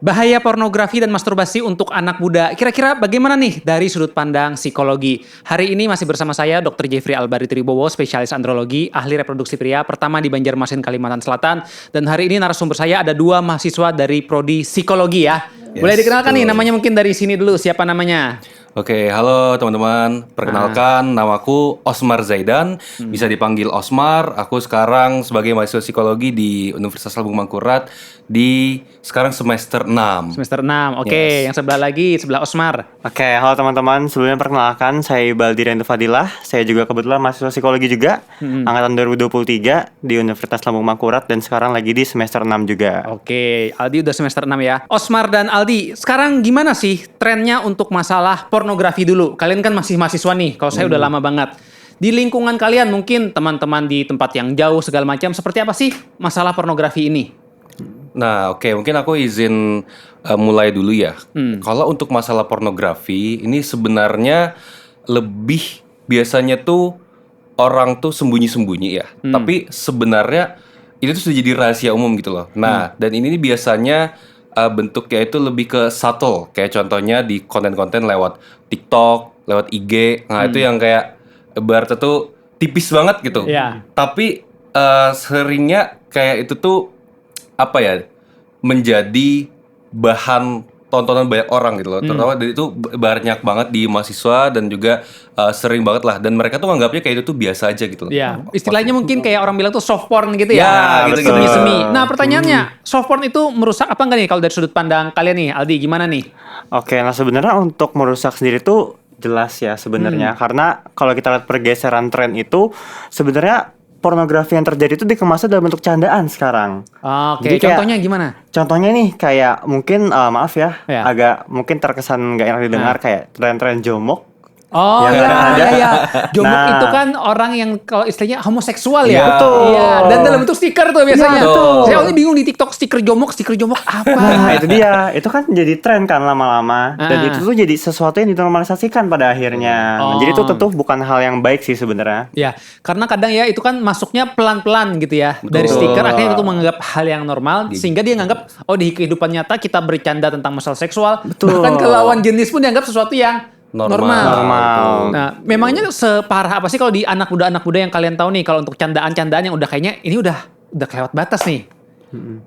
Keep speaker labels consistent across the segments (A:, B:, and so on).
A: Bahaya pornografi dan masturbasi untuk anak muda. Kira-kira bagaimana nih dari sudut pandang psikologi? Hari ini masih bersama saya Dr. Jeffrey Albari Tribowo, spesialis andrologi, ahli reproduksi pria, pertama di Banjarmasin, Kalimantan Selatan. Dan hari ini narasumber saya ada 2 mahasiswa dari prodi psikologi ya. Boleh dikenalkan nih namanya mungkin dari sini dulu, siapa namanya?
B: Oke, halo teman-teman. Perkenalkan, namaku Osmar Zaidan. Bisa dipanggil Osmar. Aku sekarang sebagai mahasiswa psikologi di Universitas Lambung Mangkurat di sekarang semester 6.
A: Semester 6, oke.
B: Yes.
A: Yang sebelah lagi, sebelah Osmar.
C: Oke, halo teman-teman. Sebelumnya perkenalkan, saya Iqbal Direntu Fadilah. Saya juga kebetulan mahasiswa psikologi juga, angkatan 2023 di Universitas Lambung Mangkurat dan sekarang lagi di semester 6 juga.
A: Oke, Aldi udah semester 6 ya. Osmar dan Aldi, sekarang gimana sih trennya untuk masalah pornografi dulu? Kalian kan masih mahasiswa nih, kalau saya udah lama banget. Di lingkungan kalian mungkin teman-teman di tempat yang jauh segala macam, seperti apa sih masalah pornografi ini?
B: Nah, oke, mungkin aku izin mulai dulu ya. Kalau untuk masalah pornografi, ini sebenarnya lebih biasanya tuh orang tuh sembunyi-sembunyi ya. Tapi sebenarnya ini tuh sudah jadi rahasia umum gitu loh. Nah, dan ini biasanya bentuknya itu lebih ke subtle. Kayak contohnya di konten-konten lewat TikTok, lewat IG. Nah, itu yang kayak ibaratnya tuh tipis banget gitu.
A: Iya.
B: Tapi seringnya kayak itu tuh apa ya, menjadi bahan tontonan banyak orang gitu loh. Terutama dari itu banyak banget di mahasiswa dan juga sering banget lah. Dan mereka tuh nganggapnya kayak itu tuh biasa aja gitu loh.
A: Ya, istilahnya mungkin kayak orang bilang tuh soft porn gitu ya.
B: Ya, gitu-gitu.
A: Semi-semi. Nah, pertanyaannya, soft porn itu merusak apa enggak nih kalau dari sudut pandang kalian nih, Aldi, gimana nih?
C: Oke, nah sebenarnya untuk merusak sendiri tuh jelas ya sebenarnya. Karena kalau kita lihat pergeseran tren itu, sebenarnya pornografi yang terjadi itu dikemasnya dalam bentuk candaan sekarang.
A: Oke,
C: Jadi kayak-
A: contohnya gimana?
C: Contohnya nih kayak mungkin maaf ya,
A: Ya.
C: agak mungkin terkesan nggak enak didengar kayak tren-tren jomok.
A: Oh
C: Yang
A: iya,
C: ada.
A: iya. Jomok
C: Nah.
A: itu kan orang yang kalau istilahnya homoseksual ya.
B: Iya.
C: Betul.
A: Iya, dan dalam bentuk stiker tuh biasanya.
C: Iya, betul.
A: Saya awalnya bingung di TikTok stiker jomok apa?
C: Nah itu dia, itu kan jadi tren kan lama-lama. Dan itu tuh jadi sesuatu yang dinormalisasikan pada akhirnya.
A: Oh.
C: Jadi itu tentu bukan hal yang baik sih sebenarnya.
A: Ya, karena kadang ya itu kan masuknya pelan-pelan gitu ya. Dari
B: Betul.
A: stiker akhirnya itu menganggap hal yang normal sehingga dia nganggap oh di kehidupan nyata kita bercanda tentang masalah seksual.
C: Betul.
A: Bahkan ke lawan jenis pun dianggap sesuatu yang normal. Nah, memangnya separah apa sih kalau di anak muda yang kalian tahu nih kalau untuk candaan-candaan yang udah kayaknya ini udah kelewat batas nih.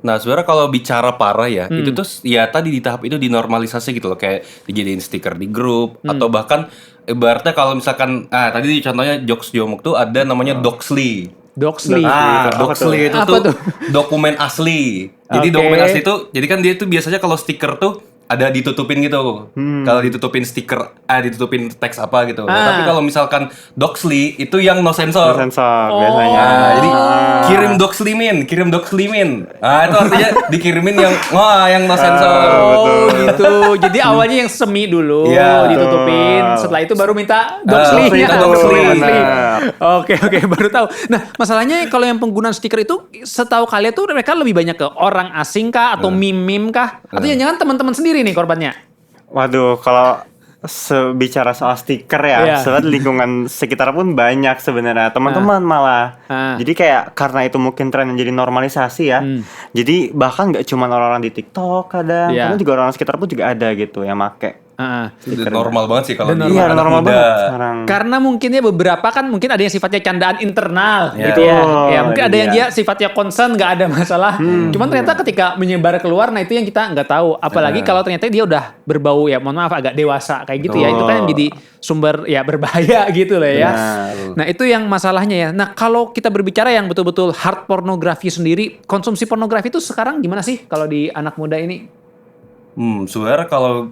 B: Nah, sebenarnya kalau bicara parah ya, itu tuh ya tadi di tahap itu dinormalisasi gitu loh, kayak dijadiin stiker di grup atau bahkan ibaratnya kalau misalkan tadi contohnya jokes jomok tuh ada namanya Doxly.
A: Doxly.
B: Doxly itu
A: Apa
B: tuh
A: tuh?
B: dokumen asli. Jadi
A: Oke.
B: dokumen asli itu, jadi kan dia tuh biasanya kalau stiker tuh ada ditutupin gitu. Kalau ditutupin stiker, ditutupin teks apa gitu. Nah, tapi kalau misalkan Doxly itu yang no sensor.
C: Sensor biasanya.
B: Nah, jadi kirim Doxly min. Nah, itu artinya dikirimin yang no sensor.
A: Oh gitu. Jadi awalnya yang semi dulu
B: Iya.
A: ditutupin. Setelah itu baru minta Doxly.
B: minta Doxly.
A: Benar. Oke, baru tahu. Nah, masalahnya kalau yang penggunaan stiker itu setahu kalian tuh mereka lebih banyak ke orang asing kah atau meme kah? Atau jangan teman-teman sendiri nih korbannya?
C: Waduh, kalau bicara soal stiker ya,
A: Iya.
C: sebenarnya lingkungan sekitar pun banyak sebenarnya teman-teman malah. Jadi kayak karena itu mungkin tren yang jadi normalisasi ya. Jadi bahkan nggak cuma orang-orang di TikTok kadang,
A: Iya.
C: kadang juga orang sekitar pun juga ada gitu yang make.
B: Itu normal banget sih kalau di
C: Iya,
B: anak
C: normal
B: muda.
C: banget sekarang.
A: Karena mungkinnya beberapa kan mungkin ada yang sifatnya candaan internal
B: Ya.
A: gitu ya.
C: Betul,
A: Ya mungkin ada yang
C: iya.
A: dia sifatnya concern nggak ada masalah. Cuman ternyata ketika menyebar keluar nah itu yang kita nggak tahu. Apalagi kalau ternyata dia udah berbau ya mohon maaf agak dewasa kayak gitu ya. Itu kan yang jadi sumber ya berbahaya gitu lah ya.
C: Benar.
A: Nah itu yang masalahnya ya. Nah kalau kita berbicara yang betul-betul hard pornografi sendiri, konsumsi pornografi itu sekarang gimana sih kalau di anak muda ini?
B: Sebenarnya kalau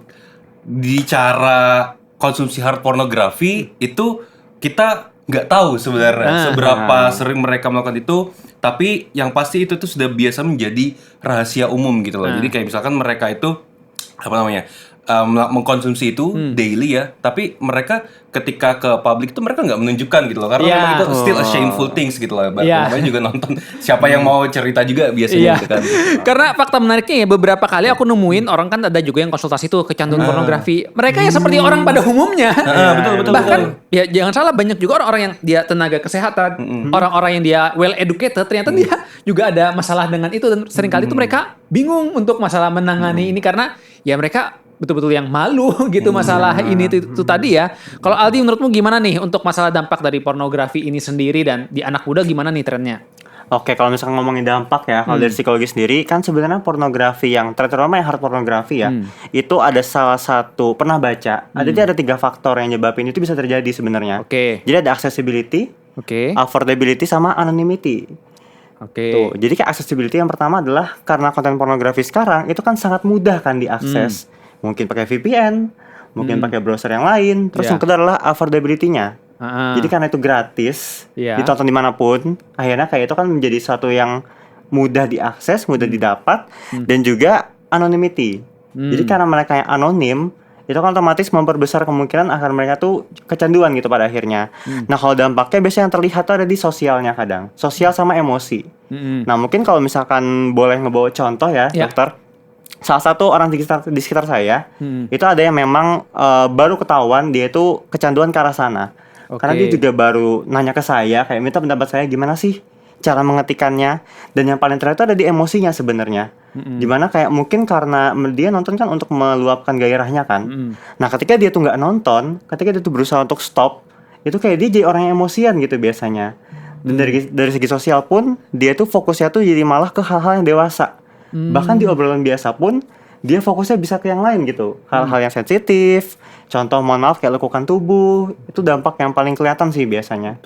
B: bicara konsumsi hard pornografi itu kita nggak tahu sebenarnya seberapa sering mereka melakukan itu, tapi yang pasti itu tuh sudah biasa menjadi rahasia umum gitu loh. Jadi kayak misalkan mereka itu apa namanya mengkonsumsi itu daily ya, tapi mereka ketika ke publik itu mereka nggak menunjukkan gitu loh, karena memang itu still a shameful things gitu loh. Namanya juga nonton, siapa yang mau cerita juga biasanya gitu kan.
A: Karena fakta menariknya ya, beberapa kali aku nemuin orang kan ada juga yang konsultasi tuh kecanduan pornografi. Mereka ya seperti orang pada umumnya.
B: Betul.
A: Bahkan ya jangan salah, banyak juga orang-orang yang dia tenaga kesehatan, orang-orang yang dia well educated, ternyata dia juga ada masalah dengan itu, dan seringkali itu mereka bingung untuk masalah menangani ini karena ya mereka betul-betul yang malu gitu masalah ini itu tadi ya. Kalau Aldi, menurutmu gimana nih untuk masalah dampak dari pornografi ini sendiri dan di anak muda, gimana nih trennya?
C: Oke, kalau misalkan ngomongin dampak ya, kalau dari psikologi sendiri kan sebenarnya pornografi yang terutama yang hard pornografi ya, itu ada salah satu, pernah baca, ada 3 faktor yang nyebabin itu bisa terjadi sebenarnya.
A: Oke.
C: Jadi ada accessibility,
A: Oke.
C: affordability, sama anonymity.
A: Oke.
C: Tuh, jadi kayak accessibility yang pertama adalah karena konten pornografi sekarang itu kan sangat mudah kan diakses. Mungkin pakai VPN, mungkin pakai browser yang lain. Terus yang kedua adalah affordability-nya. Jadi karena itu gratis, ditonton dimanapun, akhirnya kayak itu kan menjadi suatu yang mudah diakses, mudah didapat, dan juga anonymity. Jadi karena mereka yang anonim, itu kan otomatis memperbesar kemungkinan akan mereka tuh kecanduan gitu pada akhirnya. Nah, kalau dampaknya biasanya yang terlihat tuh ada di sosialnya kadang, sosial sama emosi. Nah, mungkin kalau misalkan boleh ngebawa contoh ya, dokter. Salah satu orang di sekitar saya, itu ada yang memang baru ketahuan dia itu kecanduan ke arah sana. Karena dia juga baru nanya ke saya, kayak minta pendapat saya gimana sih cara mengetikannya. Dan yang paling terakhir itu ada di emosinya sebenarnya. Dimana kayak mungkin karena dia nonton kan untuk meluapkan gairahnya kan. Nah, ketika dia tuh nggak nonton, ketika dia tuh berusaha untuk stop, itu kayak dia jadi orang yang emosian gitu biasanya. Dan dari segi sosial pun, dia tuh fokusnya tuh jadi malah ke hal-hal yang dewasa. Bahkan di obrolan biasa pun dia fokusnya bisa ke yang lain gitu, hal-hal yang sensitif. Contoh, mohon maaf, kayak lekukan tubuh, itu dampak yang paling kelihatan sih biasanya.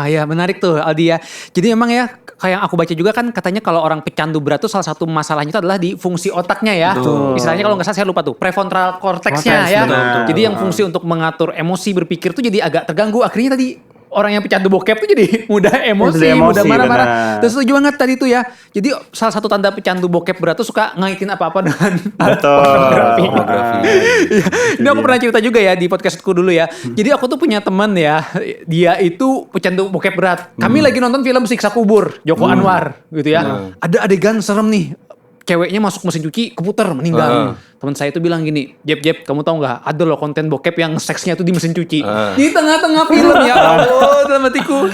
A: Ya menarik tuh Aldi ya. Jadi memang ya, kayak yang aku baca juga kan katanya kalau orang pecandu berat tuh salah satu masalahnya itu adalah di fungsi otaknya ya. Istilahnya kalau nggak salah, saya lupa tuh, prefrontal cortex-nya ya. Jadi yang fungsi untuk mengatur emosi, berpikir tuh jadi agak terganggu. Akhirnya tadi orang yang pecandu bokep tuh jadi mudah emosi, mudah marah-marah. Terus setuju banget tadi tuh ya. Jadi salah satu tanda pecandu bokep berat tuh suka ngaitin apa-apa dengan pornografi. Ini aku pernah cerita juga ya di podcastku dulu ya. Jadi aku tuh punya teman ya, dia itu pecandu bokep berat. Kami lagi nonton film Siksa Kubur, Joko Anwar gitu ya. Ada adegan serem nih. Ceweknya masuk mesin cuci, keputar, meninggal. Teman saya itu bilang gini, Jep, kamu tahu nggak? Ada loh konten bokep yang seksnya tuh di mesin cuci. Di tengah-tengah film ya, dalam hatiku.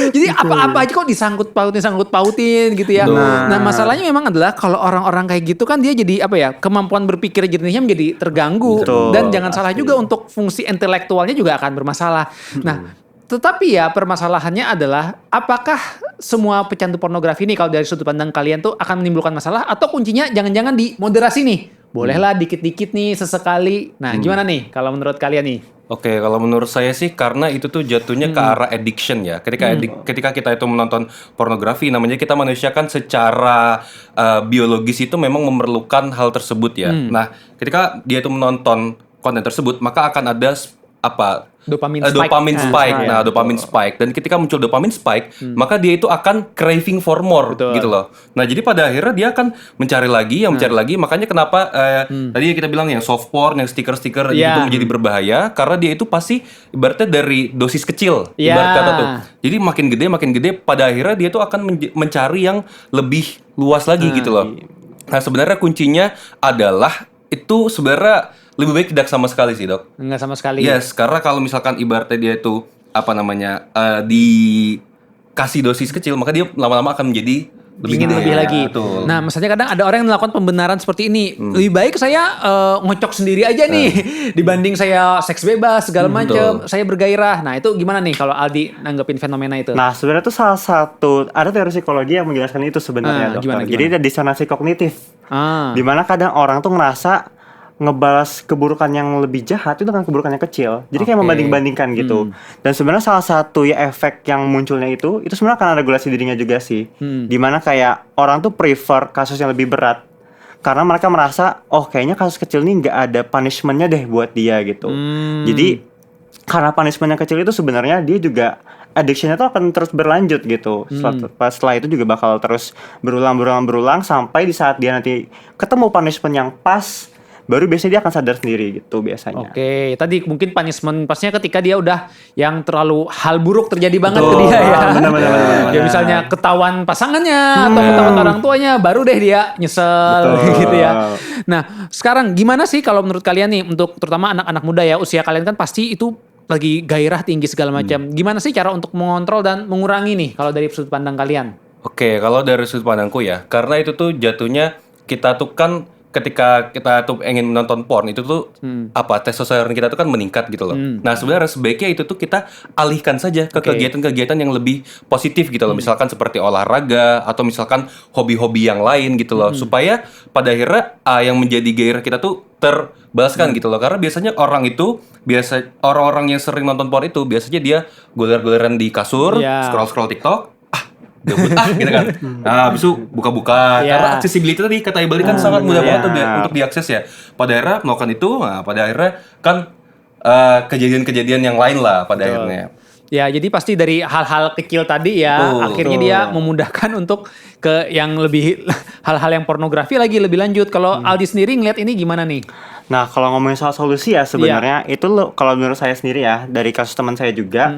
A: Jadi apa-apa aja kok disangkut pautin gitu ya. Nah, masalahnya memang adalah kalau orang-orang kayak gitu kan dia jadi apa ya? Kemampuan berpikir jernihnya menjadi terganggu. Dan jangan salah juga, untuk fungsi intelektualnya juga akan bermasalah. Nah, tetapi ya permasalahannya adalah apakah semua pecandu pornografi ini kalau dari sudut pandang kalian tuh akan menimbulkan masalah, atau kuncinya jangan-jangan di moderasi nih? Bolehlah dikit-dikit nih sesekali. Nah, gimana nih kalau menurut kalian nih?
B: Oke, kalau menurut saya sih karena itu tuh jatuhnya ke arah addiction ya. Ketika kita itu menonton pornografi, namanya kita manusia kan secara biologis itu memang memerlukan hal tersebut ya. Nah, ketika dia itu menonton konten tersebut, maka akan ada
A: Dopamine
B: spike. Dopamine spike. Dan ketika muncul dopamine spike, maka dia itu akan craving for more.
A: Betul.
B: Gitu loh. Nah, jadi pada akhirnya dia akan mencari lagi. Makanya kenapa tadi kita bilang yang soft porn, yang stiker-stiker itu menjadi berbahaya, karena dia itu pasti ibaratnya dari dosis kecil, ibarat kata tuh. Jadi makin gede, pada akhirnya dia tuh akan mencari yang lebih luas lagi gitu loh. Nah, sebenarnya kuncinya adalah itu sebenarnya lebih baik tidak sama sekali sih, Dok.
A: Enggak sama sekali.
B: Yes, karena kalau misalkan ibaratnya dia itu dikasih dosis kecil, maka dia lama-lama akan menjadi
A: ingin lebih lagi.
B: Betul.
A: Nah, maksudnya kadang ada orang yang melakukan pembenaran seperti ini. Lebih baik saya ngocok sendiri aja nih dibanding saya seks bebas segala macam, saya bergairah. Nah, itu gimana nih kalau Aldi nanggepin fenomena itu?
C: Nah, sebenarnya itu salah satu, ada teori psikologi yang menjelaskan itu sebenarnya, dokter.
A: Gimana?
C: Jadi ada disonansi kognitif. Dimana kadang orang tuh ngerasa ngebalas keburukan yang lebih jahat itu dengan keburukan yang kecil. Jadi kayak membanding-bandingkan gitu. Dan sebenarnya salah satu ya efek yang munculnya itu sebenarnya karena regulasi dirinya juga sih. Dimana kayak orang tuh prefer kasus yang lebih berat. Karena mereka merasa, oh kayaknya kasus kecil ini nggak ada punishment-nya deh buat dia gitu. Jadi karena punishment yang kecil itu sebenarnya dia juga addiction-nya tuh akan terus berlanjut gitu. Setelah itu juga bakal terus berulang sampai di saat dia nanti ketemu punishment yang pas, baru biasanya dia akan sadar sendiri gitu biasanya.
A: Oke, tadi mungkin punishment pasnya ketika dia udah yang terlalu hal buruk terjadi banget ke dia ya.
C: Benar.
A: Ya misalnya ketahuan pasangannya atau ketahuan orang tuanya, baru deh dia nyesel gitu ya. Nah, sekarang gimana sih kalau menurut kalian nih untuk terutama anak-anak muda ya, usia kalian kan pasti itu lagi gairah tinggi segala macam. Gimana sih cara untuk mengontrol dan mengurangi nih kalau dari sudut pandang kalian?
B: Oke, kalau dari sudut pandangku ya, karena itu tuh jatuhnya kita tuh kan ketika kita tuh ingin menonton porn itu tuh testosteron kita tuh kan meningkat gitu loh. Nah sebenarnya sebaiknya itu tuh kita alihkan saja ke kegiatan-kegiatan yang lebih positif gitu loh. Misalkan seperti olahraga atau misalkan hobi-hobi yang lain gitu loh. Supaya pada akhirnya yang menjadi gairah kita tuh terbalaskan gitu loh. Karena biasanya orang-orang yang sering nonton porn itu biasanya dia goler-goleran di kasur, scroll-scroll TikTok. Gabut gitu kan. Nah, habis itu buka-buka. Karena accessibility tadi kata Iqbal kan sangat mudah banget untuk diakses ya. Pada akhirnya melakukan itu, pada akhirnya kan kejadian-kejadian yang lain lah pada akhirnya.
A: Ya, jadi pasti dari hal-hal kecil tadi ya, akhirnya dia memudahkan untuk ke yang lebih hal-hal yang pornografi lagi lebih lanjut. Kalau Aldi sendiri ngeliat ini gimana nih?
C: Nah, kalau ngomongin soal solusi ya sebenarnya itu kalau menurut saya sendiri ya, dari kasus teman saya juga,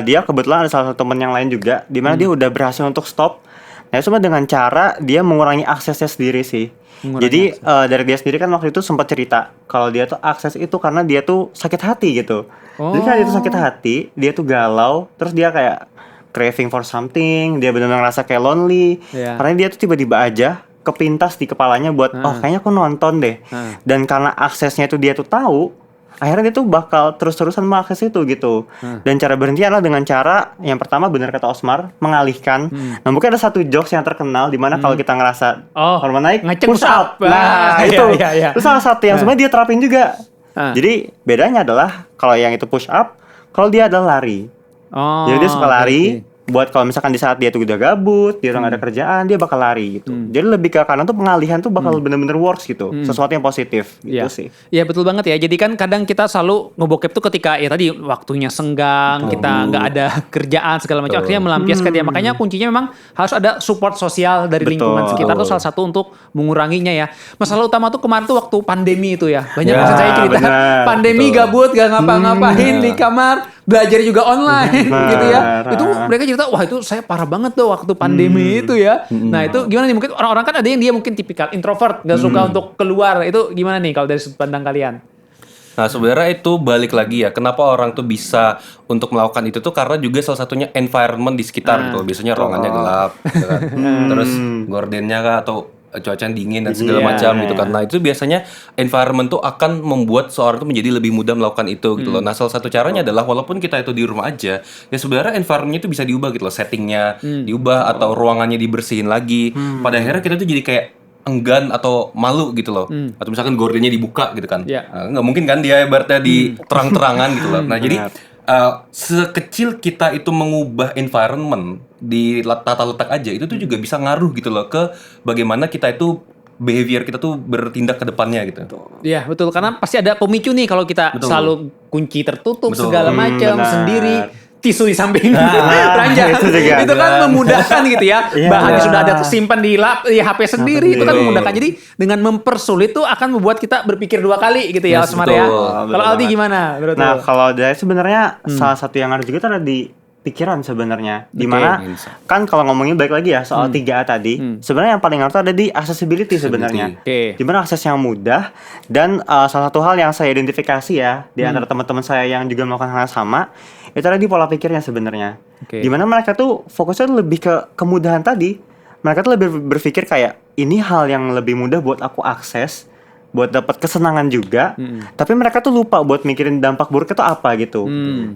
C: dia kebetulan ada salah satu teman yang lain juga, di mana dia udah berhasil untuk stop. Nah, cuma dengan cara dia mengurangi aksesnya sendiri sih. Jadi dari dia sendiri kan waktu itu sempat cerita kalau dia tuh akses itu karena dia tuh sakit hati gitu. Jadi karena dia tuh sakit hati, dia tuh galau, terus dia kayak craving for something, dia benar-benar ngerasa kayak lonely. Karena dia tuh tiba-tiba aja kepintas di kepalanya buat kayaknya aku nonton deh. Dan karena aksesnya itu dia tuh tahu, akhirnya dia tuh bakal terus-terusan mengakses itu gitu. Dan cara berhenti adalah dengan cara yang pertama benar kata Osmar, mengalihkan. Nah, mungkin ada satu jokes yang terkenal di mana kalau kita ngerasa hormon naik, push up. Nah, itu. Itu salah satu yang sebenarnya dia terapin juga. Jadi bedanya adalah kalau yang itu push up, kalau dia adalah lari. Jadi dia suka lari. Buat kalau misalkan di saat dia tuh udah gabut, dia udah gak ada kerjaan, dia bakal lari gitu. Jadi lebih ke kanan tuh pengalihan tuh bakal bener-bener works gitu. Sesuatu yang positif gitu sih.
A: Iya betul banget ya. Jadi kan kadang kita selalu ngebokep tuh ketika ya tadi waktunya senggang, kita nggak ada kerjaan segala macam. Akhirnya melampiaskan ya. Makanya kuncinya memang harus ada support sosial dari lingkungan sekitar tuh salah satu untuk menguranginya ya. Masalah utama tuh kemarin tuh waktu pandemi itu ya. Banyak maksud saya cerita pandemi gabut gak ngapa-ngapain di kamar, belajar juga online gitu ya. Itu mereka cerita, wah itu saya parah banget tuh waktu pandemi itu ya. Nah itu gimana nih, mungkin orang-orang kan ada yang dia mungkin tipikal introvert, gak suka untuk keluar. Itu gimana nih kalau dari sudut pandang kalian?
B: Nah sebenarnya itu balik lagi ya, kenapa orang tuh bisa untuk melakukan itu tuh karena juga salah satunya environment di sekitar gitu. Biasanya ruangannya gelap gitu kan. Terus gordennya kah atau cuaca dingin dan segala macam gitu kan. Nah itu biasanya environment tuh akan membuat seorang tuh menjadi lebih mudah melakukan itu gitu loh. Nah salah satu caranya adalah walaupun kita itu di rumah aja, ya sebenarnya environment-nya itu bisa diubah gitu loh. Settingnya diubah atau ruangannya dibersihin lagi. Pada akhirnya kita tuh jadi kayak enggan atau malu gitu loh. Atau misalkan gordennya dibuka gitu kan. Nggak mungkin kan dia ibaratnya di terang-terangan gitu loh. Nah jadi sekecil kita itu mengubah environment di tata letak aja itu tuh juga bisa ngaruh gitu loh ke bagaimana kita itu behavior kita tuh bertindak ke depannya gitu.
A: Iya betul, karena pasti ada pemicu nih kalau kita selalu kunci tertutup segala macam sendiri. Tisu di samping ranjang itu kan memudahkan gitu ya. Bahannya sudah ada tersimpan di HP sendiri, itu kan memudahkan. Jadi dengan mempersulit tuh akan membuat kita berpikir dua kali gitu ya, Osmar ya. Kalau Aldi gimana?
C: Nah kalau dari sebenarnya salah satu yang harus juga tuh ada di pikiran sebenarnya. Dimana kan kalau ngomongin balik lagi ya soal 3A tadi, sebenarnya yang paling harus ada di accessibility sebenarnya. Dimana akses yang mudah dan salah satu hal yang saya identifikasi ya di antara teman-teman saya yang juga melakukan hal yang sama, itu ada di pola pikirnya sebenarnya. Dimana mereka tuh fokusnya lebih ke kemudahan tadi. Mereka tuh lebih berpikir kayak ini hal yang lebih mudah buat aku akses, buat dapat kesenangan juga, tapi mereka tuh lupa buat mikirin dampak buruknya tuh apa gitu.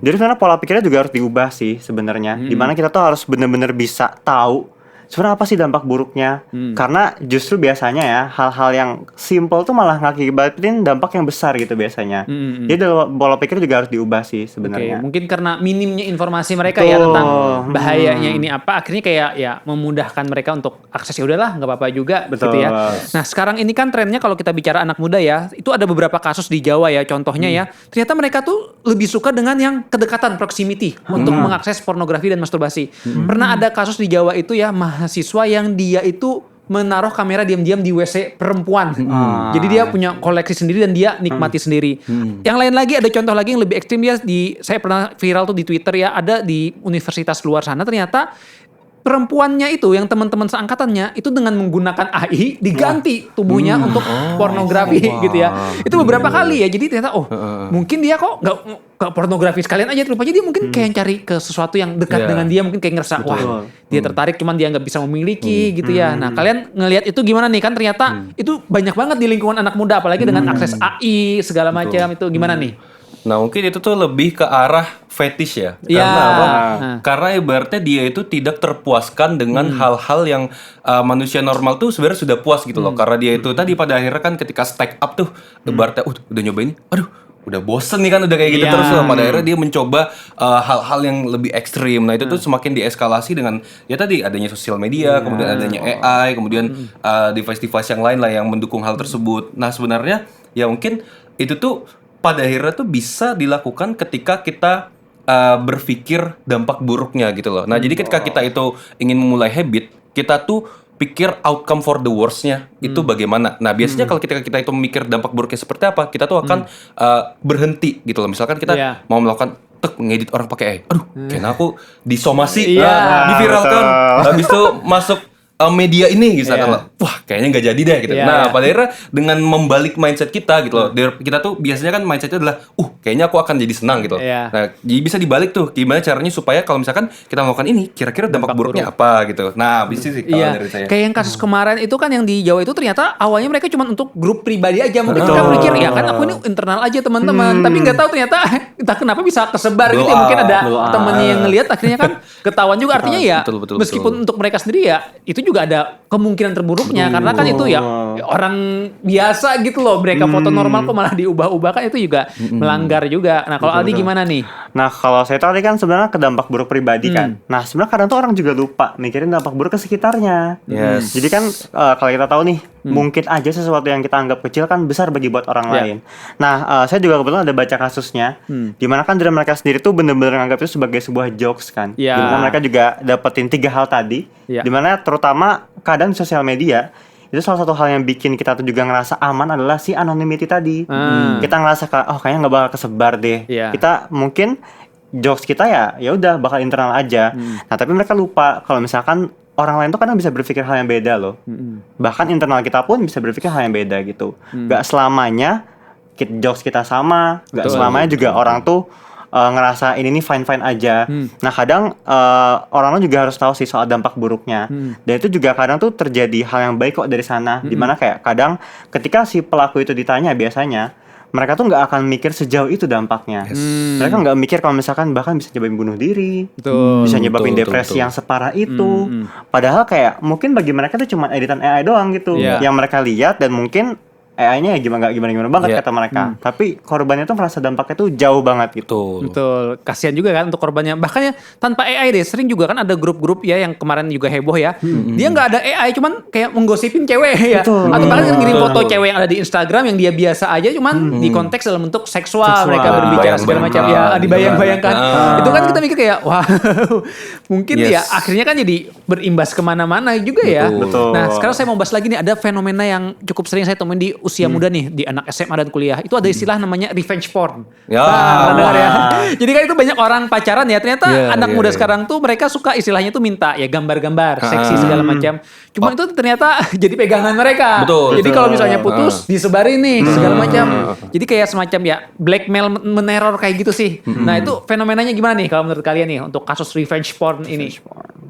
C: Jadi sebenarnya pola pikirnya juga harus diubah sih sebenarnya. Dimana kita tuh harus benar-benar bisa tahu sebenarnya apa sih dampak buruknya. Karena justru biasanya ya hal-hal yang simple tuh malah ngakibatin dampak yang besar gitu biasanya. Jadi pola pikir juga harus diubah sih sebenarnya.
A: Mungkin karena minimnya informasi mereka ya tentang bahayanya ini apa, akhirnya kayak ya memudahkan mereka untuk akses, ya udahlah nggak apa-apa juga gitu ya. Nah sekarang ini kan trennya kalau kita bicara anak muda ya, itu ada beberapa kasus di Jawa ya contohnya ya. Ternyata mereka tuh lebih suka dengan yang kedekatan, proximity untuk mengakses pornografi dan masturbasi. Pernah ada kasus di Jawa itu ya, mahasiswa yang dia itu menaruh kamera diam-diam di WC perempuan. Jadi dia punya koleksi sendiri dan dia nikmati sendiri. Yang lain lagi ada contoh lagi yang lebih ekstrim ya, saya pernah viral tuh di Twitter ya, ada di universitas luar sana ternyata perempuannya itu yang teman-teman seangkatannya itu dengan menggunakan AI diganti tubuhnya untuk pornografi gitu ya. Itu beberapa kali ya. Jadi ternyata mungkin dia kok nggak pornografi sekalian aja, rupanya dia mungkin kayak cari ke sesuatu yang dekat dengan dia, mungkin kayak ngerasa wah dia tertarik cuman dia nggak bisa memiliki gitu ya. Nah kalian ngelihat itu gimana nih, kan ternyata itu banyak banget di lingkungan anak muda apalagi dengan akses AI segala macam itu gimana nih?
B: Nah mungkin itu tuh lebih ke arah fetish ya.
A: Iya.
B: Karena apa? Karena ibaratnya dia itu tidak terpuaskan dengan hal-hal yang manusia normal tuh sebenarnya sudah puas gitu loh. Karena dia itu tadi pada akhirnya kan ketika stack up tuh ibaratnya udah nyoba ini, aduh udah bosen nih kan udah kayak gitu terus loh. Pada akhirnya dia mencoba hal-hal yang lebih ekstrim. Nah itu tuh semakin dieskalasi dengan ya tadi adanya sosial media, kemudian adanya AI, kemudian device-device yang lain lah yang mendukung hal tersebut. Nah sebenarnya ya mungkin itu tuh pada akhirnya tuh bisa dilakukan ketika kita berpikir dampak buruknya gitu loh. Nah jadi ketika kita itu ingin memulai habit, kita tuh pikir outcome for the worst-nya itu bagaimana. Nah biasanya kalau kita itu memikir dampak buruknya seperti apa, kita tuh akan berhenti gitu loh. Misalkan kita mau melakukan ngedit orang pakai AI, aduh kayaknya aku disomasi, diviralkan, habis itu masuk media ini gitu kan, wah kayaknya nggak jadi deh gitu. Nah pada akhirnya dengan membalik mindset kita gitu loh, kita tuh biasanya kan mindsetnya adalah kayaknya aku akan jadi senang gitu. Nah jadi bisa dibalik tuh gimana caranya supaya kalau misalkan kita melakukan ini kira-kira dampak buruknya apa gitu. Nah bisa sih kalau dari saya.
A: Kayak yang kasus kemarin itu kan yang di Jawa itu ternyata awalnya mereka cuma untuk grup pribadi aja, mungkin mereka berpikir ya kan aku ini internal aja teman-teman, tapi nggak tahu ternyata entah kenapa bisa kesebar gitu ya, mungkin ada temennya yang ngelihat akhirnya kan ketahuan juga, artinya ya meskipun untuk mereka sendiri ya itu juga ada kemungkinan terburuknya karena kan itu ya orang biasa gitu loh, mereka foto normal kok malah diubah-ubah, kan itu juga melanggar juga. Nah kalau Aldi gimana nih?
C: Nah kalau saya tadi kan sebenarnya ke dampak buruk pribadi kan. Nah sebenarnya kadang tuh orang juga lupa mikirin dampak buruk ke sekitarnya. Jadi kan kalau kita tahu nih mungkin aja sesuatu yang kita anggap kecil kan besar bagi buat orang lain. Nah saya juga kebetulan ada baca kasusnya dimana kan dari mereka sendiri tuh bener-bener nganggap itu sebagai sebuah jokes kan. Dimana mereka juga dapetin 3 hal tadi. Dimana terutama kadang di sosial media itu salah satu hal yang bikin kita tuh juga ngerasa aman adalah si anonymity tadi. Kita ngerasa kayaknya nggak bakal kesebar deh. Kita mungkin jokes kita ya udah bakal internal aja. Nah tapi mereka lupa kalau misalkan orang lain tuh kadang bisa berpikir hal yang beda loh. Bahkan internal kita pun bisa berpikir hal yang beda gitu. Gak selamanya jokes kita sama, gak selamanya juga orang tuh ngerasa ini nih fine-fine aja. Nah kadang orang juga harus tahu sih soal dampak buruknya. Dan itu juga kadang tuh terjadi hal yang baik kok dari sana. Dimana kayak kadang ketika si pelaku itu ditanya biasanya mereka tuh nggak akan mikir sejauh itu dampaknya. Mereka nggak mikir kalau misalkan bahkan bisa nyebabin bunuh diri, bisa nyebabin depresi yang separah itu. Padahal kayak mungkin bagi mereka itu cuma editan AI doang gitu yang mereka lihat, dan mungkin AI-nya ya gimana banget kata mereka. Tapi korbannya tuh merasa dampaknya tuh jauh banget gitu.
A: Betul. Kasihan juga kan untuk korbannya. Bahkan ya tanpa AI deh, sering juga kan ada grup-grup ya yang kemarin juga heboh ya. Dia nggak ada AI, cuman kayak menggosipin cewek ya. Atau bahkan ngirim foto cewek yang ada di Instagram yang dia biasa aja, cuman di konteks dalam bentuk seksual. Mereka berbicara segala macam ya, dibayang-bayangkan. Itu kan kita mikir kayak wah, mungkin ya akhirnya kan jadi berimbas kemana-mana juga ya. Nah sekarang saya mau bahas lagi nih, ada fenomena yang cukup sering saya temuin di usia muda nih, di anak SMA dan kuliah. Itu ada istilah namanya revenge porn. Dengar ya. Jadi kan itu banyak orang pacaran ya. Ternyata anak muda sekarang tuh mereka suka istilahnya tuh minta ya gambar-gambar seksi segala macam. Cuma itu ternyata jadi pegangan mereka. Jadi kalau misalnya putus disebarin nih segala macam. Jadi kayak semacam ya blackmail, meneror kayak gitu sih. Nah itu fenomenanya gimana nih kalau menurut kalian nih untuk kasus revenge porn ini?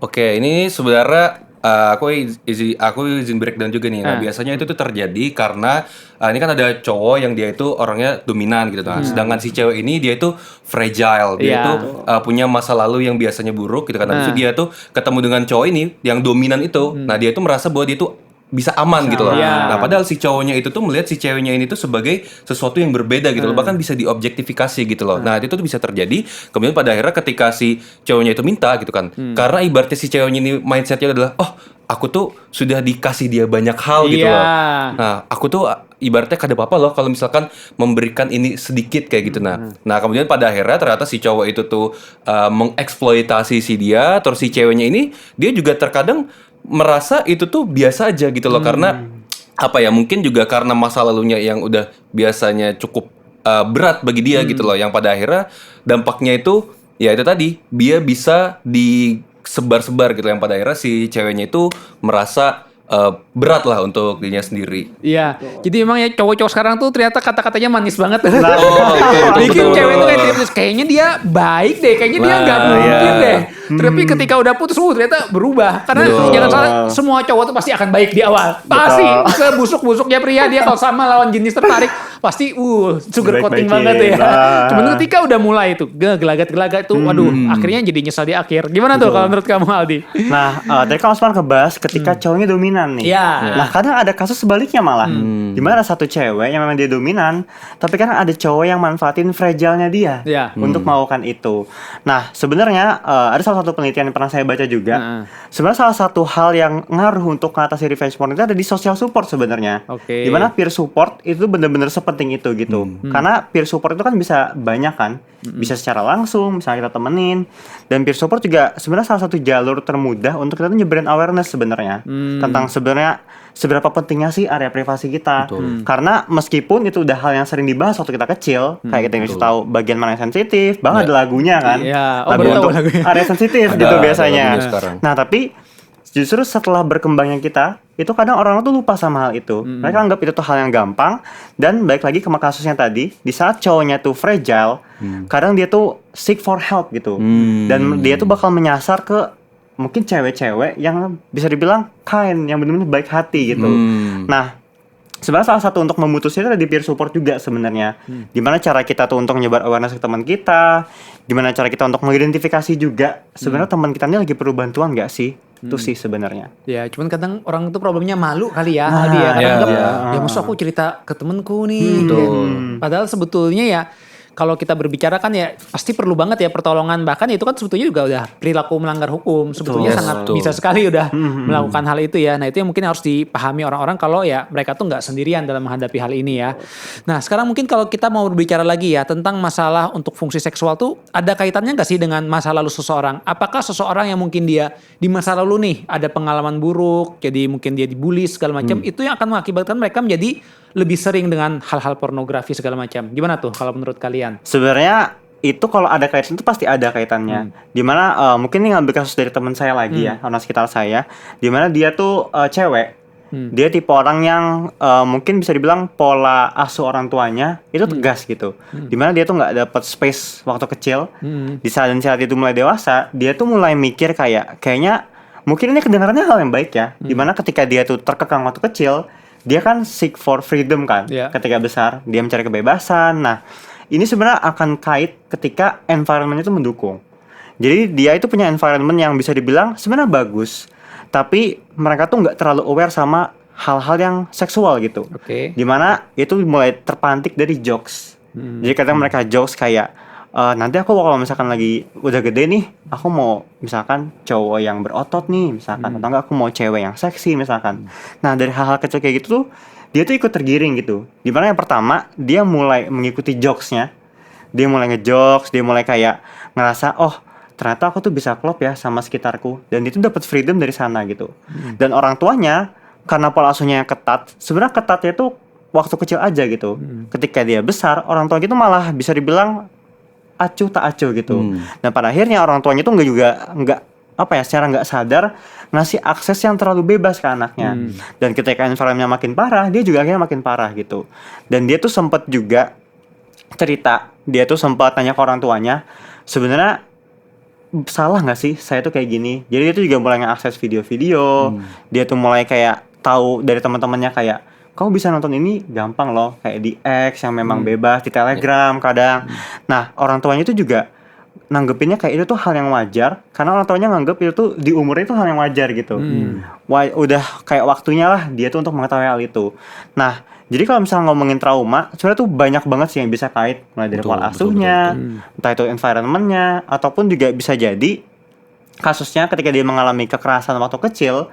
B: Oke, ini sebenarnya aku izin breakdown juga nih. Nah, biasanya itu tuh terjadi karena ini kan ada cowok yang dia itu orangnya dominan gitu. Nah, sedangkan si cewek ini dia itu fragile. Dia itu punya masa lalu yang biasanya buruk gitu kan. Habis itu dia tuh ketemu dengan cowok ini yang dominan itu. Nah, dia itu merasa bahwa dia tuh bisa aman gitu loh. Nah padahal si cowoknya itu tuh melihat si ceweknya ini tuh sebagai sesuatu yang berbeda gitu loh. Bahkan bisa diobjektifikasi gitu loh. Nah itu tuh bisa terjadi. Kemudian pada akhirnya ketika si cowoknya itu minta gitu kan. Karena ibaratnya si ceweknya ini mindsetnya adalah aku tuh sudah dikasih dia banyak hal gitu loh. Nah aku tuh ibaratnya kada apa-apa loh kalau misalkan memberikan ini sedikit kayak gitu. Nah kemudian pada akhirnya ternyata si cowok itu tuh mengeksploitasi si dia. Terus si ceweknya ini dia juga terkadang merasa itu tuh biasa aja gitu loh, karena apa ya, mungkin juga karena masa lalunya yang udah biasanya cukup berat bagi dia gitu loh, yang pada akhirnya dampaknya itu ya itu tadi, dia bisa disebar-sebar gitu, yang pada akhirnya si ceweknya itu merasa berat lah untuk dirinya sendiri.
A: Iya, jadi emang ya cowok-cowok sekarang tuh ternyata kata-katanya manis banget.
B: betul,
A: Bikin
B: betul.
A: cewek tuh kayak tipis, kayaknya dia baik deh, kayaknya dia nggak mungkin deh. Tapi ketika udah putus, ternyata berubah. Karena
B: Betul.
A: jangan salah, semua cowok tuh pasti akan baik di awal. Pasti, sebusuk-busuknya pria dia kalau sama lawan jenis tertarik, pasti sugar coating
C: Baik-baikin.
A: banget ya.
C: Nah.
A: Cuman ketika udah mulai tuh, gelagat-gelagat tuh, waduh, akhirnya jadi nyesal di akhir. Gimana tuh kalau menurut kamu, Aldi?
C: Nah, tadi kan Osman ngebahas ketika cowoknya dominan nih.
A: Iya.
C: Nah, kadang ada kasus sebaliknya malah. Dimana ada satu cewek yang memang dia dominan, tapi kan ada cowok yang manfaatin fragile-nya dia
A: Iya.
C: untuk melakukan itu. Nah, sebenarnya ada salah satu penelitian yang pernah saya baca juga. Sebenarnya salah satu hal yang ngaruh untuk mengatasi revenge porn itu ada di social support sebenarnya.
A: Oke.
C: Dimana peer support itu benar-benar sepenting itu gitu. Karena peer support itu kan bisa banyak kan. Bisa secara langsung, misalnya kita temenin. Dan peer support juga sebenarnya salah satu jalur termudah untuk kita tuh nyebarin awareness sebenarnya tentang sebenarnya seberapa pentingnya sih area privasi kita. Karena meskipun itu udah hal yang sering dibahas waktu kita kecil, kayak kita ngasih tahu bagian mana yang sensitif, bahkan ada lagunya kan.
A: Iya. Oh,
C: Lagu
A: baru tahu
C: untuk
A: lagunya.
C: area sensitif
B: Ada
C: gitu biasanya.
B: lagunya sekarang.
C: Nah, tapi justru setelah berkembangnya kita, itu kadang orang tuh lupa sama hal itu. Mereka anggap itu tuh hal yang gampang. Dan balik lagi ke kasusnya tadi, di saat cowoknya tuh fragile, kadang dia tuh seek for help gitu. Dan dia tuh bakal menyasar ke mungkin cewek-cewek yang bisa dibilang kind, yang benar-benar baik hati gitu. Nah, sebenarnya salah satu untuk memutusnya itu ada di peer support juga sebenarnya. Gimana cara kita tuh untuk nyebar awareness ke teman kita, gimana cara kita untuk mengidentifikasi juga sebenarnya teman kita ini lagi perlu bantuan nggak sih? Itu sih sebenarnya.
A: Ya, cuman kadang orang tuh problemnya malu kali ya,
C: Nah,
A: Aldi ya. Kadang
B: iya,
A: anggap,
B: iya.
A: ya maksud aku cerita ke temenku nih.
B: Betul.
A: Padahal sebetulnya ya, kalau kita berbicara kan ya pasti perlu banget ya pertolongan. Bahkan itu kan sebetulnya juga udah perilaku melanggar hukum. Sebetulnya
B: Yes,
A: sangat
B: betul.
A: bisa sekali udah melakukan hal itu ya. Nah, itu yang mungkin harus dipahami orang-orang kalau ya mereka tuh nggak sendirian dalam menghadapi hal ini ya. Nah, sekarang mungkin kalau kita mau berbicara lagi ya tentang masalah untuk fungsi seksual tuh ada kaitannya nggak sih dengan masa lalu seseorang? Apakah seseorang yang mungkin dia di masa lalu nih ada pengalaman buruk, jadi mungkin dia dibully segala macam, itu yang akan mengakibatkan mereka menjadi lebih sering dengan hal-hal pornografi segala macam. Gimana tuh kalau menurut kalian?
C: Sebenarnya itu kalau ada kaitan itu pasti ada kaitannya. Dimana mungkin ini ngambil kasus dari teman saya lagi ya, orang sekitar saya. Dimana dia tuh cewek. Dia tipe orang yang mungkin bisa dibilang pola asuh orang tuanya itu tegas gitu. Dimana dia tuh nggak dapet space waktu kecil. Di saat itu mulai dewasa, dia tuh mulai mikir kayaknya mungkin ini kedengarannya hal yang baik ya. Dimana ketika dia tuh terkekang waktu kecil, dia kan seek for freedom kan.
A: Yeah.
C: Ketika besar, dia mencari kebebasan. Nah, ini sebenarnya akan kait ketika environment itu mendukung. Jadi dia itu punya environment yang bisa dibilang sebenarnya bagus, tapi mereka tuh nggak terlalu aware sama hal-hal yang seksual gitu.
A: Oke.
C: Dimana itu mulai terpantik dari jokes. Jadi kadang mereka jokes kayak nanti aku kalau misalkan lagi udah gede nih, aku mau misalkan cowok yang berotot nih misalkan, atau enggak aku mau cewek yang seksi misalkan. Nah, dari hal-hal kecil kayak gitu tuh dia tuh ikut tergiring gitu. Dimana yang pertama dia mulai mengikuti jokesnya, dia mulai ngejokes, dia mulai kayak ngerasa oh ternyata aku tuh bisa klop ya sama sekitarku, dan itu dapat freedom dari sana gitu. Dan orang tuanya karena pola asuhnya yang ketat, sebenarnya ketatnya tuh waktu kecil aja gitu. Ketika dia besar, orang tua gitu malah bisa dibilang acuh tak acuh gitu. Dan pada akhirnya orang tuanya tuh nggak apa ya, secara nggak sadar ngasih akses yang terlalu bebas ke anaknya. Dan ketika environment-nya makin parah, dia juga akhirnya makin parah gitu. Dan dia tuh sempat juga cerita, dia tuh sempat tanya ke orang tuanya, sebenarnya salah nggak sih saya tuh kayak gini. Jadi dia tuh juga mulai nge-akses video-video. Dia tuh mulai kayak tahu dari teman-temannya kayak kamu bisa nonton ini gampang loh, kayak di X yang memang bebas, di Telegram kadang. Nah, orang tuanya itu juga nanggepinnya kayak itu tuh hal yang wajar, karena orang tuanya nganggep itu tuh di umurnya itu hal yang wajar gitu. Udah kayak waktunya lah dia tuh untuk mengetahui hal itu. Nah, jadi kalau misalnya ngomongin trauma, sebenarnya tuh banyak banget sih yang bisa kait, mulai dari pola asuhnya, entah itu environment-nya, ataupun juga bisa jadi kasusnya ketika dia mengalami kekerasan waktu kecil,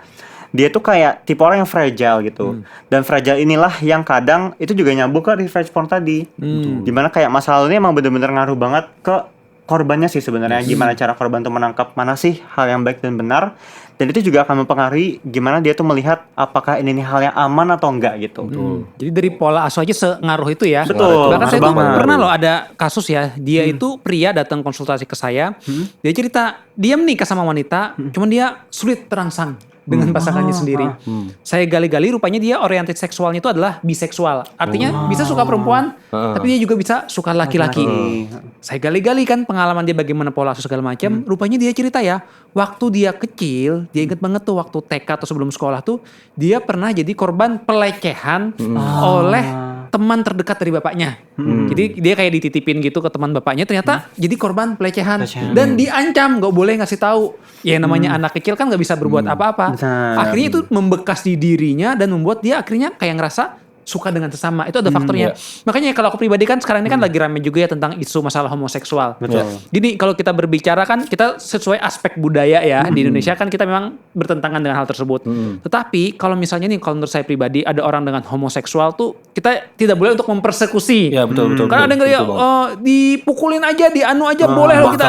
C: dia tuh kayak tipe orang yang fragile gitu. Dan fragile inilah yang kadang itu juga nyambung ke revenge porn tadi. Dimana kayak masa lalunya emang bener-bener ngaruh banget ke korbannya sih sebenarnya, gimana cara korban tuh menangkap mana sih hal yang baik dan benar, dan itu juga akan mempengaruhi gimana dia tuh melihat apakah ini nih hal yang aman atau enggak gitu.
A: Jadi dari pola asuh aja sengaruh itu ya.
C: Betul,
A: Bahkan saya
C: ngaruh
A: tuh
C: banget.
A: pernah loh ada kasus ya, dia itu pria datang konsultasi ke saya, dia cerita dia menikah sama wanita, cuman dia sulit terangsang dengan pasangannya sendiri. Saya gali-gali rupanya dia oriented seksualnya itu adalah biseksual. Artinya bisa suka perempuan, tapi dia juga bisa suka laki-laki. Saya gali-gali kan pengalaman dia bagaimana pola asuh segala macam. Rupanya dia cerita ya, waktu dia kecil, dia inget banget tuh waktu TK atau sebelum sekolah tuh, dia pernah jadi korban pelecehan oleh teman terdekat dari bapaknya. Jadi dia kayak dititipin gitu ke teman bapaknya, ternyata jadi korban pelecehan. Dan diancam, gak boleh ngasih tahu. Ya namanya anak kecil kan gak bisa berbuat apa-apa. Akhirnya itu membekas di dirinya dan membuat dia akhirnya kayak ngerasa suka dengan sesama. Itu ada faktornya. Makanya kalau aku pribadi kan sekarang ini kan lagi rame juga ya tentang isu masalah homoseksual.
C: Betul.
A: Jadi kalau kita berbicara kan kita sesuai aspek budaya ya. Di Indonesia kan kita memang bertentangan dengan hal tersebut. Tetapi kalau misalnya nih kalau menurut saya pribadi ada orang dengan homoseksual tuh kita tidak boleh untuk mempersekusi.
B: Ya betul.
A: Karena ada yang kayak dipukulin aja, dianu aja boleh loh kita.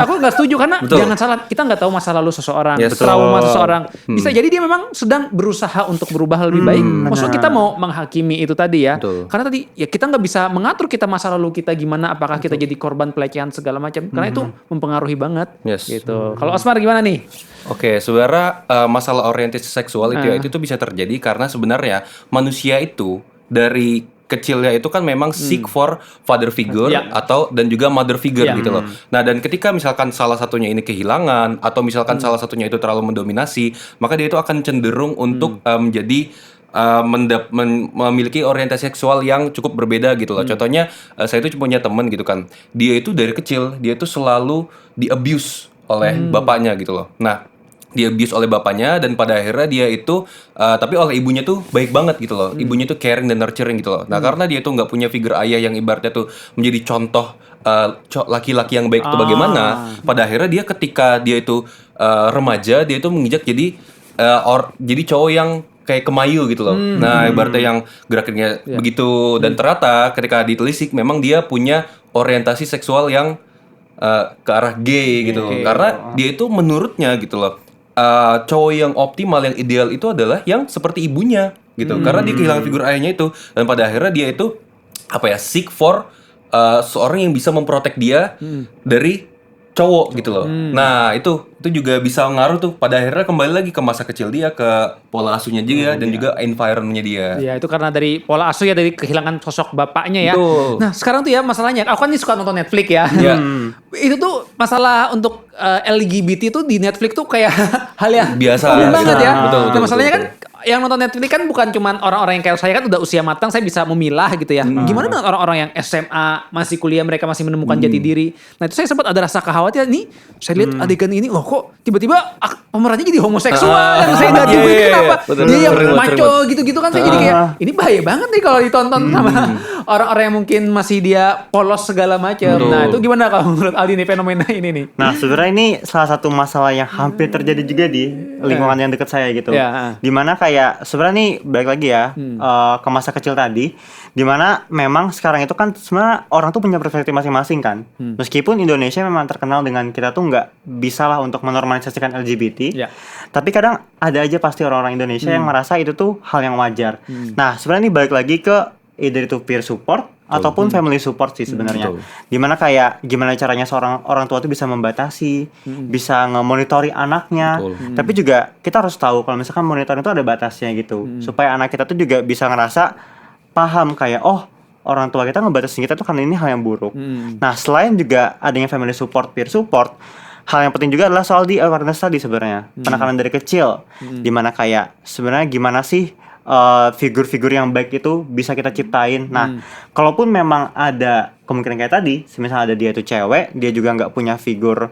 A: Aku nggak setuju karena jangan salah, kita nggak tahu masa lalu seseorang, trauma seseorang. Bisa jadi dia memang sedang berusaha untuk berubah lebih baik. Maksudnya kita mau menghakimi itu tadi ya. Karena tadi ya kita nggak bisa mengatur kita masa lalu kita gimana, apakah kita jadi korban pelecehan segala macam. Karena itu mempengaruhi banget. Gitu. Kalau Osmar gimana nih?
B: Oke, sebenarnya masalah orientasi seksual itu tuh bisa terjadi karena sebenarnya manusia itu dari kecilnya itu kan memang seek for father figure atau dan juga mother figure gitu loh. Nah, dan ketika misalkan salah satunya ini kehilangan atau misalkan salah satunya itu terlalu mendominasi, maka dia itu akan cenderung untuk menjadi memiliki orientasi seksual yang cukup berbeda gitu loh. Contohnya saya itu punya teman gitu kan. Dia itu dari kecil dia itu selalu di-abuse oleh bapaknya gitu loh. Nah, di-abuse oleh bapaknya dan pada akhirnya dia itu tapi oleh ibunya tuh baik banget gitu loh. Ibunya tuh caring dan nurturing gitu loh. Nah, karena dia tuh nggak punya figur ayah yang ibaratnya tuh menjadi contoh laki-laki yang baik itu bagaimana. Pada akhirnya dia ketika dia itu remaja, dia itu menginjak jadi jadi cowok yang kayak kemayu gitu loh. Nah, ibaratnya yang gerakannya begitu dan ternyata ketika ditelisik memang dia punya orientasi seksual yang ke arah gay gitu. Karena dia itu menurutnya gitu loh. Cowok yang optimal, yang ideal itu adalah yang seperti ibunya gitu. Karena dia kehilangan figur ayahnya itu dan pada akhirnya dia itu seek for seorang yang bisa memprotek dia dari cowok gitu loh. Nah, itu juga bisa ngaruh tuh pada akhirnya kembali lagi ke masa kecil dia, ke pola asuhnya dia dan juga environment-nya dia.
A: Ya, itu karena dari pola asuh ya, dari kehilangan sosok bapaknya ya.
B: Betul.
A: Nah, sekarang tuh ya masalahnya, aku kan nih suka nonton Netflix ya. Itu tuh masalah untuk LGBT tuh di Netflix tuh kayak hal yang
B: biasa
A: umum banget ya.
B: Betul,
A: Nah, masalahnya kan yang nonton Netflix kan bukan cuman orang-orang yang kayak saya kan udah usia matang, saya bisa memilah gitu ya. Gimana dengan orang-orang yang SMA, masih kuliah, mereka masih menemukan jati diri. Nah, itu saya sempat ada rasa kekhawatiran nih. Saya lihat adegan ini, loh kok tiba-tiba pemerannya jadi homoseksual yang saya nggak duga ini kenapa? Dia yang maco gitu-gitu kan, saya jadi kayak ini bahaya banget nih kalau ditonton sama orang-orang yang mungkin masih dia polos segala macam. Nah, itu gimana kalau menurut Aldi nih fenomena ini nih?
C: Nah, sebenarnya ini salah satu masalah yang hampir terjadi juga di lingkungan yang dekat saya gitu. Dimana kayak sebenarnya nih balik lagi ya ke masa kecil tadi, dimana memang sekarang itu kan sebenarnya orang tuh punya perspektif masing-masing kan. Meskipun Indonesia memang terkenal dengan kita tuh nggak bisa lah untuk menormalisasikan LGBT, tapi kadang ada aja pasti orang-orang Indonesia yang merasa itu tuh hal yang wajar. Nah, sebenarnya ini balik lagi ke either itu peer support ataupun family support sih sebenarnya. Dimana kayak gimana caranya seorang orang tua tuh bisa membatasi, bisa nge-monitori anaknya. Tapi juga kita harus tahu kalau misalkan monitoring itu ada batasnya gitu. Supaya anak kita tuh juga bisa ngerasa paham kayak orang tua kita ngebatasin kita tuh karena ini hal yang buruk. Nah, selain juga adanya family support, peer support, hal yang penting juga adalah soal di awareness tadi sebenarnya. Penekanan dari kecil. Dimana kayak sebenarnya gimana sih figur-figur yang baik itu bisa kita ciptain. Nah, kalaupun memang ada kemungkinan kayak tadi, misalnya ada dia itu cewek, dia juga nggak punya figur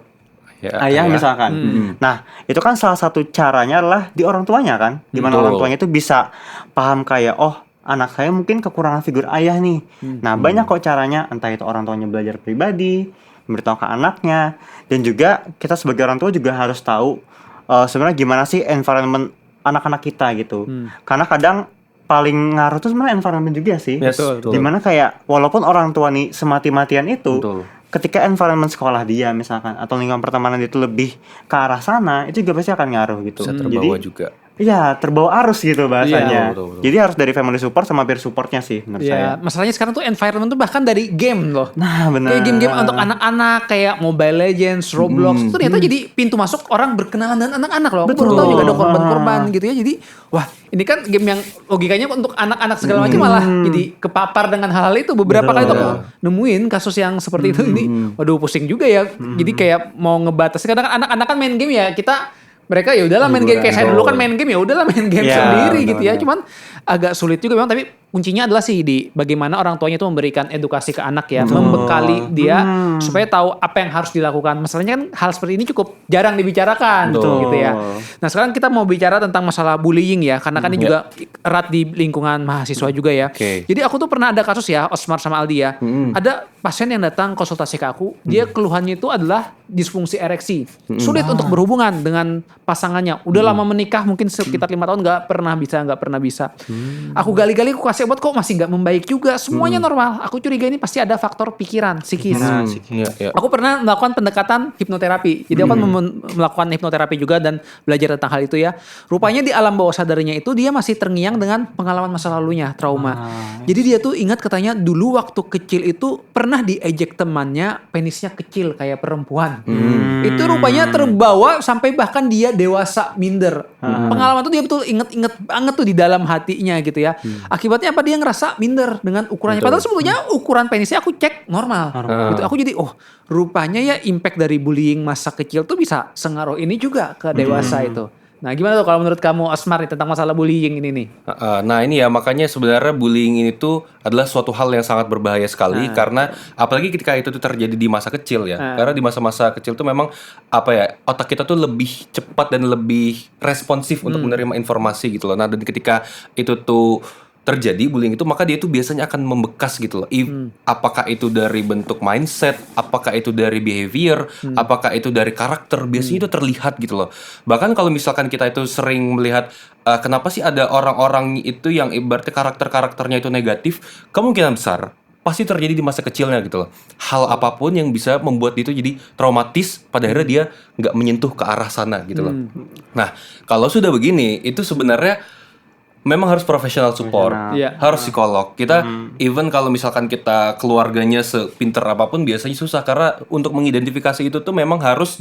C: ayah misalkan. Nah, itu kan salah satu caranya adalah di orang tuanya kan, dimana orang tuanya itu bisa paham kayak anak saya mungkin kekurangan figur ayah nih. Nah, banyak kok caranya, entah itu orang tuanya belajar pribadi, memberitahu ke anaknya, dan juga kita sebagai orang tua juga harus tahu sebenarnya gimana sih environment anak-anak kita gitu. Karena kadang paling ngaruh tuh sebenarnya environment juga sih.
B: Betul.
C: Dimana kayak walaupun orang tua nih semati-matian itu, ketika environment sekolah dia misalkan atau lingkungan pertemanan itu lebih ke arah sana, itu juga pasti akan ngaruh gitu.
B: Bisa terbawa juga.
C: Iya, terbawa arus gitu bahasanya.
B: Betul.
C: Jadi harus dari family support sama peer supportnya sih menurut saya.
A: Masalahnya sekarang tuh environment tuh bahkan dari game loh.
C: Nah, benar.
A: Kayak game-game untuk anak-anak kayak Mobile Legends, Roblox itu ternyata jadi pintu masuk orang berkenalan dengan anak-anak loh. Aku baru tahu juga ada korban-korban gitu ya. Jadi wah, ini kan game yang logikanya untuk anak-anak segala macam malah jadi kepapar dengan hal-hal itu. Beberapa kali tuh aku nemuin kasus yang seperti itu. Ini waduh pusing juga ya. Jadi kayak mau ngebatasi, kadang kan anak-anak kan main game ya, kita mereka ya udahlah main game kayak saya dulu kan main game ya udahlah main game sendiri gitu ya. Cuman agak sulit juga memang, tapi kuncinya adalah sih di bagaimana orang tuanya itu memberikan edukasi ke anak ya, membekali dia supaya tahu apa yang harus dilakukan. Masalahnya kan hal seperti ini cukup jarang dibicarakan gitu ya. Nah, sekarang kita mau bicara tentang masalah bullying ya, karena kan ini juga erat di lingkungan mahasiswa juga ya. Jadi aku tuh pernah ada kasus ya, Osmar sama Aldi ya. Ada pasien yang datang konsultasi ke aku, dia keluhannya itu adalah disfungsi ereksi. Sulit untuk berhubungan dengan pasangannya. Udah lama menikah, mungkin sekitar 5 tahun nggak pernah bisa. Aku gali-gali, aku kasih obat kok masih nggak membaik juga. Semuanya normal. Aku curiga ini pasti ada faktor pikiran, psikis. Aku pernah melakukan pendekatan hipnoterapi. Jadi aku kan melakukan hipnoterapi juga dan belajar tentang hal itu ya. Rupanya di alam bawah sadarnya itu dia masih terngiang dengan pengalaman masa lalunya, trauma. Jadi dia tuh ingat katanya dulu waktu kecil itu pernah diejek temannya, penisnya kecil kayak perempuan. Itu rupanya terbawa sampai bahkan dia dewasa minder. Pengalaman itu dia betul inget banget tuh di dalam hatinya gitu ya. Akibatnya apa, dia ngerasa minder dengan ukurannya. Padahal sebetulnya ukuran penisnya aku cek normal. Gitu. Aku jadi rupanya ya impact dari bullying masa kecil tuh bisa sengaruh ini juga ke dewasa itu. Nah, gimana tuh kalau menurut kamu Osmar nih, tentang masalah bullying ini nih?
B: Nah ini ya, makanya sebenarnya bullying ini tuh adalah suatu hal yang sangat berbahaya sekali, karena apalagi ketika itu tuh terjadi di masa kecil ya. Karena di masa-masa kecil tuh memang apa ya, otak kita tuh lebih cepat dan lebih responsif untuk menerima informasi gitu loh. Nah, dan ketika itu tuh terjadi bullying itu, maka dia itu biasanya akan membekas gitu loh. Apakah itu dari bentuk mindset, apakah itu dari behavior, apakah itu dari karakter, biasanya itu terlihat gitu loh. Bahkan kalau misalkan kita itu sering melihat kenapa sih ada orang-orang itu yang ibaratnya karakternya itu negatif, kemungkinan besar pasti terjadi di masa kecilnya gitu loh. Hal apapun yang bisa membuat dia itu jadi traumatis, pada akhirnya dia nggak menyentuh ke arah sana gitu loh. Nah, kalau sudah begini, itu sebenarnya memang harus professional support, harus psikolog. Kita even kalau misalkan kita keluarganya sepinter apapun, biasanya susah karena untuk mengidentifikasi itu tuh memang harus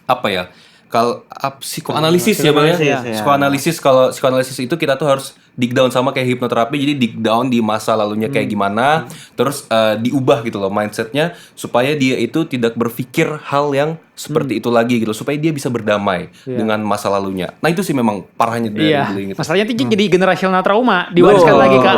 B: apa ya? Kalau psikoanalisis ya Bang ya. Psikoanalisis, kalau psikoanalisis itu kita tuh harus dig down sama kayak hipnoterapi. Jadi dig down di masa lalunya kayak gimana, terus diubah gitu loh mindsetnya supaya dia itu tidak berpikir hal yang seperti itu lagi gitu, supaya dia bisa berdamai dengan masa lalunya. Nah itu sih memang parahnya dari bullying itu.
A: Masalahnya itu jadi generational trauma, diwariskan lagi ke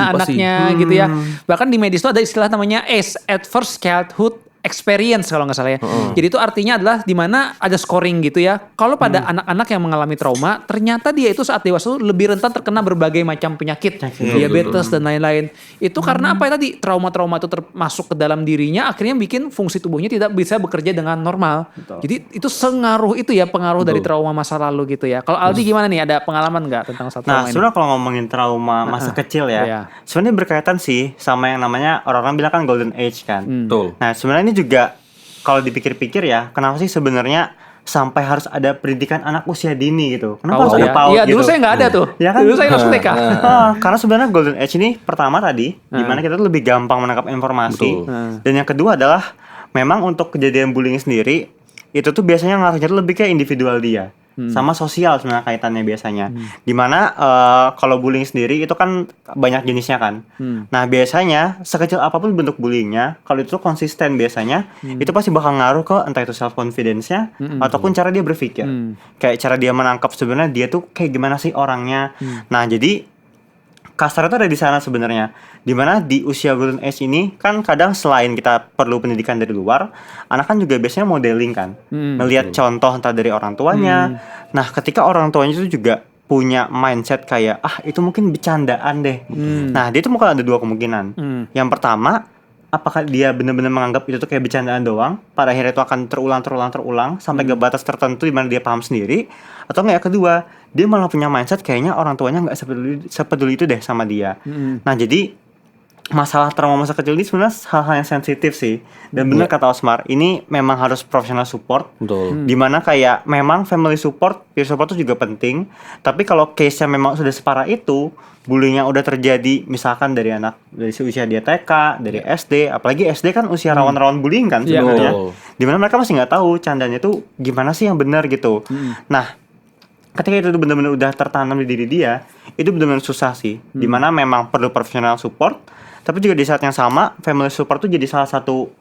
A: anaknya gitu ya. Bahkan di medis itu ada istilah namanya ACE, Adverse Childhood Experience kalau nggak salah ya. Jadi itu artinya adalah di mana ada scoring gitu ya. Kalau pada anak-anak yang mengalami trauma, ternyata dia itu saat dewasa lebih rentan terkena berbagai macam penyakit, diabetes dan lain-lain. Itu karena apa ya tadi, trauma-trauma itu termasuk ke dalam dirinya, akhirnya bikin fungsi tubuhnya tidak bisa bekerja dengan normal. Jadi itu sengaruh itu ya, pengaruh dari trauma masa lalu gitu ya. Kalau Aldi gimana nih, ada pengalaman nggak tentang satu trauma ini?
C: Nah, sebenarnya kalau ngomongin trauma masa kecil ya, sebenarnya berkaitan sih sama yang namanya orang-orang bilang kan golden age kan.
B: Betul.
C: Nah, sebenarnya ini juga kalau dipikir-pikir ya, kenapa sih sebenarnya sampai harus ada pendidikan anak usia dini gitu? Kenapa harus ada PAUD
A: gitu? Iya,
C: gitu?
A: dulu saya nggak ada tuh.
C: Ya kan?
A: Dulu saya langsung TK.
C: Karena sebenarnya golden age ini pertama tadi, dimana kita tuh lebih gampang menangkap informasi. Dan yang kedua adalah memang untuk kejadian bullying sendiri, itu tuh biasanya ngaruhnya tuh lebih ke individual dia. Sama sosial sebenarnya kaitannya biasanya. Dimana kalau bullying sendiri itu kan banyak jenisnya kan. Nah biasanya sekecil apapun bentuk bullyingnya, kalau itu konsisten biasanya, itu pasti bakal ngaruh ke entah itu self confidence-nya ataupun cara dia berpikir. Kayak cara dia menangkap sebenarnya dia tuh kayak gimana sih orangnya. Nah jadi kasar itu ada di sana sebenarnya. Dimana di usia golden age ini kan kadang selain kita perlu pendidikan dari luar, anak kan juga biasanya modeling kan, melihat contoh entah dari orang tuanya. Nah ketika orang tuanya itu juga punya mindset kayak itu mungkin bercandaan deh. Nah dia tuh mungkin ada dua kemungkinan. Yang pertama, apakah dia benar-benar menganggap itu tuh kayak bercandaan doang, pada akhirnya itu akan terulang sampai ke batas tertentu di mana dia paham sendiri, atau enggak, kedua, dia malah punya mindset kayaknya orang tuanya nggak sepeduli itu deh sama dia. Nah jadi masalah trauma masa kecil ini sebenarnya hal-hal yang sensitif sih. Dan benar kata Osmar, ini memang harus professional support.
B: Betul.
C: Dimana kayak memang family support, peer support itu juga penting. Tapi kalau case-nya memang sudah separah itu, bullying yang udah terjadi misalkan dari anak dari usia dia TK, dari SD, apalagi SD kan usia rawan-rawan bullying kan
A: Iya,
C: sebenarnya.
B: betul.
C: Dimana mereka masih nggak tahu candanya itu gimana sih yang benar gitu. Nah, ketika itu benar-benar udah tertanam di diri dia, itu benar-benar susah sih. Dimana memang perlu professional support, tapi juga di saat yang sama family support itu jadi salah satu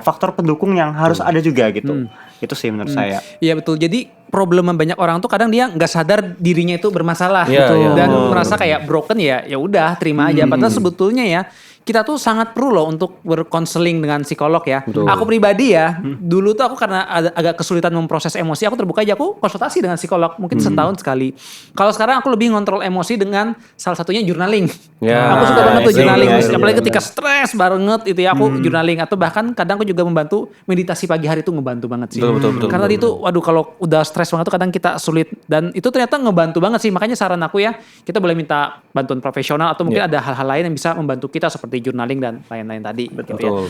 C: faktor pendukung yang harus ada juga gitu. Itu sih menurut saya.
A: Iya betul. Jadi problem banyak orang tuh kadang dia nggak sadar dirinya itu bermasalah
B: Iya,
A: gitu.
B: iya.
A: Dan
B: Betul.
A: merasa kayak broken ya udah terima aja. Padahal sebetulnya ya kita tuh sangat perlu loh untuk berkonseling dengan psikolog ya.
B: Betul.
A: Aku pribadi ya, dulu tuh aku karena agak kesulitan memproses emosi, aku terbuka aja, aku konsultasi dengan psikolog mungkin setahun sekali. Kalau sekarang aku lebih ngontrol emosi dengan salah satunya journaling.
B: Ya.
A: Aku suka banget tuh journaling,
C: iya,
A: apalagi
C: iya,
A: ketika stres banget itu ya aku journaling, atau bahkan kadang aku juga membantu meditasi pagi hari itu ngebantu banget sih.
B: Betul.
A: Karena tadi tuh waduh kalau udah stres banget tuh kadang kita sulit, dan itu ternyata ngebantu banget sih. Makanya saran aku ya, kita boleh minta bantuan profesional atau mungkin ada hal-hal lain yang bisa membantu kita seperti journaling dan lain-lain tadi gitu ya.
B: Betul.